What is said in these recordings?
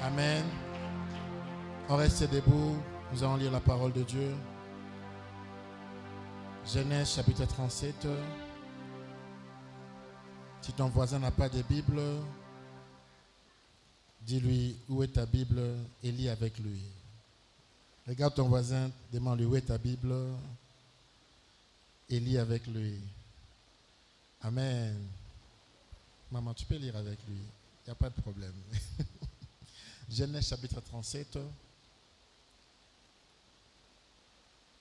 Amen. On reste debout. Nous allons lire la parole de Dieu. Genèse chapitre 37. Si ton voisin n'a pas de Bible, dis-lui où est ta Bible et lis avec lui. Regarde ton voisin, demande-lui où est ta Bible et lis avec lui. Amen. Maman, tu peux lire avec lui. Il n'y a pas de problème. Genèse chapitre 37,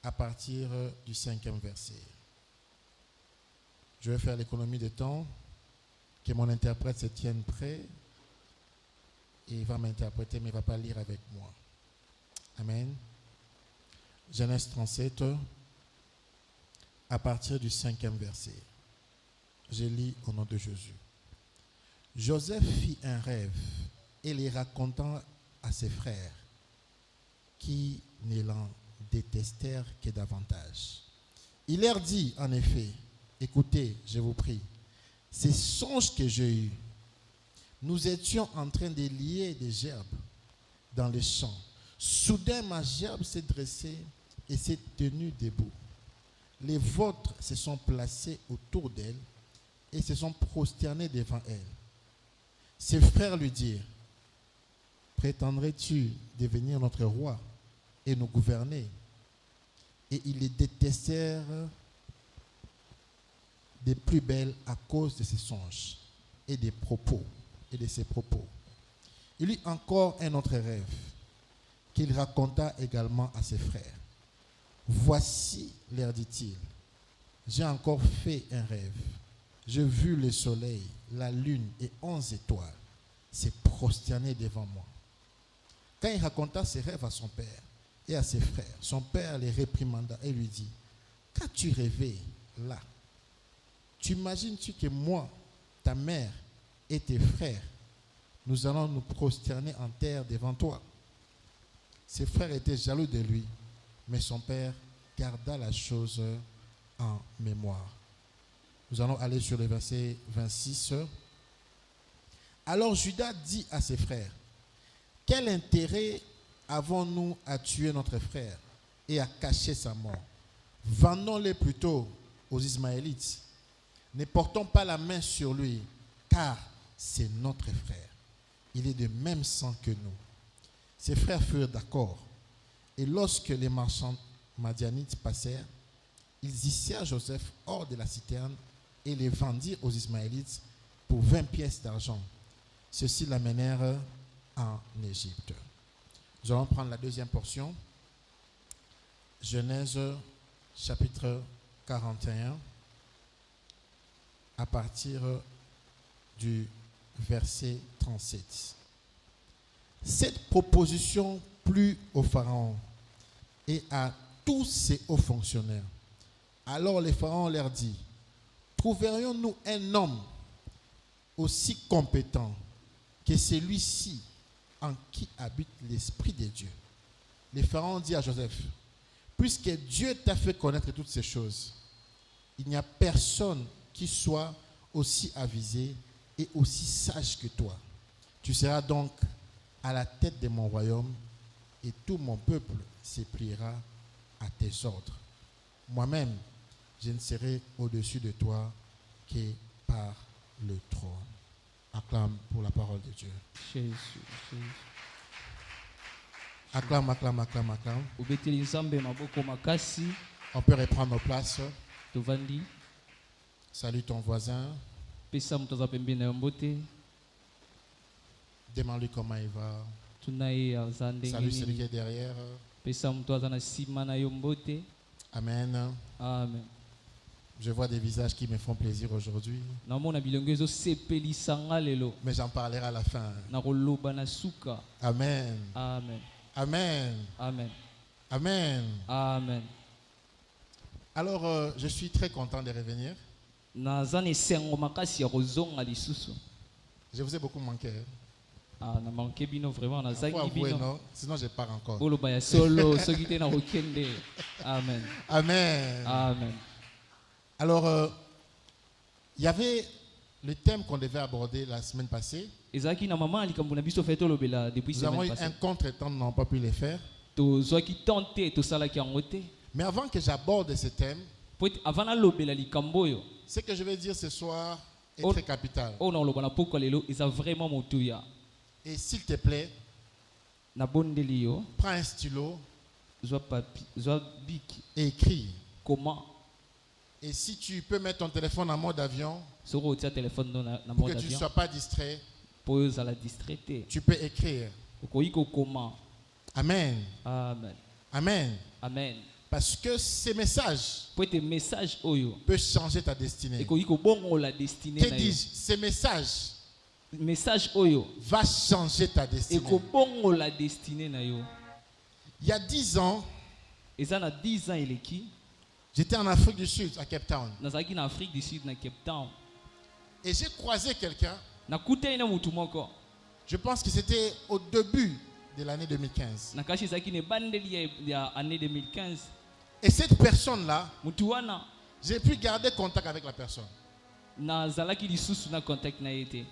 à partir du 5e verset. Je vais faire l'économie de temps, que mon interprète se tienne prêt, et il va m'interpréter, mais il ne va pas lire avec moi. Amen. Genèse 37, à partir du 5e verset. Je lis au nom de Jésus. Joseph fit un rêve et les racontant à ses frères, qui ne l'en détestèrent que davantage. Il leur dit en effet, écoutez, je vous prie, ces songes que j'ai eus, nous étions en train de lier des gerbes dans les champs. Soudain, ma gerbe s'est dressée et s'est tenue debout. Les vôtres se sont placés autour d'elle et se sont prosternés devant elle. Ses frères lui dirent, prétendrais-tu devenir notre roi et nous gouverner? Et ils les détestèrent des plus belles à cause de ses songes et des propos et de ses propos. Il eut encore un autre rêve qu'il raconta également à ses frères. Voici, leur dit-il, j'ai encore fait un rêve. J'ai vu le soleil, la lune et 11 étoiles se prosterner devant moi. Quand il raconta ses rêves à son père et à ses frères, son père les réprimanda et lui dit, qu'as-tu rêvé là? T'imagines-tu que moi, ta mère et tes frères, nous allons nous prosterner en terre devant toi? Ses frères étaient jaloux de lui, mais son père garda la chose en mémoire. Nous allons aller sur le verset 26. Alors Judas dit à ses frères, quel intérêt avons-nous à tuer notre frère et à cacher sa mort? Vendons-le plutôt aux Ismaélites. Ne portons pas la main sur lui, car c'est notre frère. Il est de même sang que nous. Ses frères furent d'accord. Et lorsque les marchands madianites passèrent, ils hissèrent Joseph hors de la citerne et les vendirent aux Ismaélites pour 20 pièces d'argent. Ceux-ci l'amenèrent en Égypte. Nous allons prendre la deuxième portion. Genèse chapitre 41 à partir du verset 37. Cette proposition plut au Pharaon et à tous ses hauts fonctionnaires. Alors le Pharaon leur dit, trouverions-nous un homme aussi compétent que celui-ci en qui habite l'Esprit de Dieu? Le Pharaon dit à Joseph, puisque Dieu t'a fait connaître toutes ces choses, il n'y a personne qui soit aussi avisé et aussi sage que toi. Tu seras donc à la tête de mon royaume et tout mon peuple se pliera à tes ordres. Moi-même, je ne serai au-dessus de toi que par le trône. Acclame pour la parole de Dieu. Jésus. Acclame, acclame, acclame, acclame. Obeteli nzambe maboko makasi On peut reprendre nos places. tovandi Salue ton voisin. pesa moto aza pembeni na yo mbote Demande-lui comment il va. tuna ye aza ndenge Salue celui qui nini est derrière. pesa moto aza na nsima na yo mbote. Amen. Amen. Je vois des visages qui me font plaisir aujourd'hui. namona bilongo ezosepelisa nga lelo Mais j'en parlerai à la fin. nakoloba na suka. Amen. Amen. Amen. Amen. Amen. Amen. Alors, je suis très content de revenir. naza na esengo makasi ya kozonga lisusu. Je vous ai beaucoup manqué. na manke bino vraiment Il faut nazangi avouer, bino non? Sinon, je pars encore. boloba ya solo soki te na kokende. Amen. Amen. Amen. Alors, il y avait le thème qu'on devait aborder la semaine passée. ezalaki na mama likambo na biso fe tolobela depuis Nous avons semaine eu un passée contre-temps, nous n'avons pas pu le faire. tozwaki temps te tosalaki yango te Mais avant que j'aborde ce thème, po ete avant nalobela likambo oyo ce que je vais dire ce soir est Oh. très capital. oyo naoloba na pokwa lelo eza vraiment motuya Et s'il te plaît, nabondeli yo prends un stylo zwa biki et écris. comment Et si tu peux mettre ton téléphone en mode avion, soki otia telefone no na pour mode que tu ne avion sois pas distrait, po oyo ozala distrait te tu peux écrire. okoki kokoma Amen. amen Amen. amen Parce que ces messages po ete message oyo peuvent changer ta destinée. ekoki kobongola destine Que na yo dis-je? Ces messages message oyo vont changer ta destinée. ekobongola destine na yo Il y a 10 ans, eza na 10 ans eleki j'étais en Afrique du Sud, à Cape Town. nazalaki na Afrique du Sud na Cape Town Et j'ai croisé quelqu'un, nakutani na mutu moko je pense que c'était au début de l'année 2015. na kasi ezalaki na ebandeli ya année 2015 Et cette personne-là, mutu wana j'ai pu garder contact avec la personne. nazalaki lisusu na contact na ye te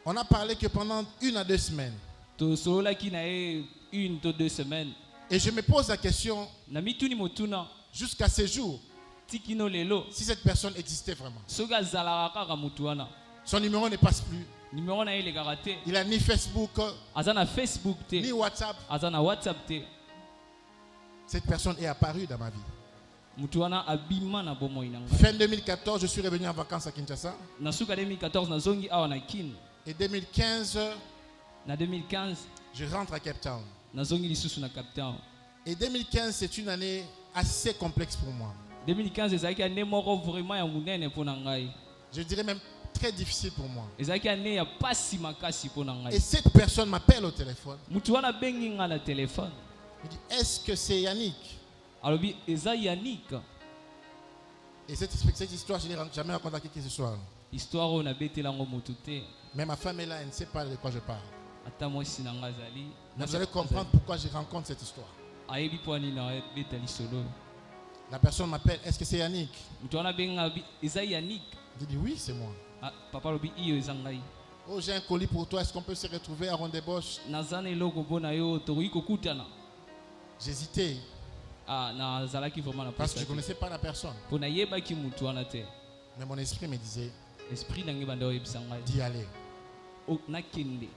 On a parlé que pendant 1 à 2 semaines. tosololaki na ye 1 to 2 semaines Et je me pose la question, na mituni motuna jusqu'à ce jour, tikino lelo si cette personne existait vraiment. soki azalaka kaka mutu wana Son numéro ne passe plus. numero na ye elekaka te Il n'a ni Facebook, aza na Facebook ni te WhatsApp. aza na WhatsApp te Cette personne est apparue dans ma vie. mutu wana abima na bomoi na ngai Fin 2014, je suis revenu en vacances à Kinshasa. na suka 2014 nazongi awa na kin Et 2015, na 2015 je rentre à Cape Town. nazongi lisusu na Cape Town Et 2015, c'est une année assez complexe pour moi. 2015 ezalaki année moko vraiment ya monene mpo na ngai Je dirais même très difficile pour moi. ezalaki année ya pasi makasi mpo na Et ngai cette personne m'appelle au téléphone. mutu wana abengi ngai na telefone Il dit, est-ce que c'est Yannick? alobi eza Yannick Et cette histoire, je n'ai jamais raconté à qui que ce soit. histoire oyo nabetelango motu te Mais ma femme est là, elle ne sait pas de quoi je parle. ata mwasi na ngai azali Mais vous allez comprendre pourquoi je rencontre cette histoire. ayebi mpo ani na beta lisolo La personne m'appelle, est-ce que c'est Yannick? mutu wana abengi ngai alobi eza Yannick Je dis, oui, c'est moi. papa alobi iyo eza ngai Oh, j'ai un colis pour toi, est-ce qu'on peut se retrouver à Rondebosch? naza na eloko mpo na yo tokoki kokutana J'hésitais nazalaki vraiment na parce que je ne posa te connaissais pas la personne. mpo nayebaki mutu wana te Mais mon esprit me disait esprit na ngai banda oyebisa ngai d'y aller. nakende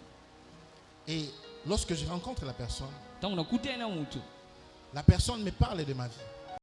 Et lorsque je rencontre la personne ntango nakutani na mutu me parle de ma vie.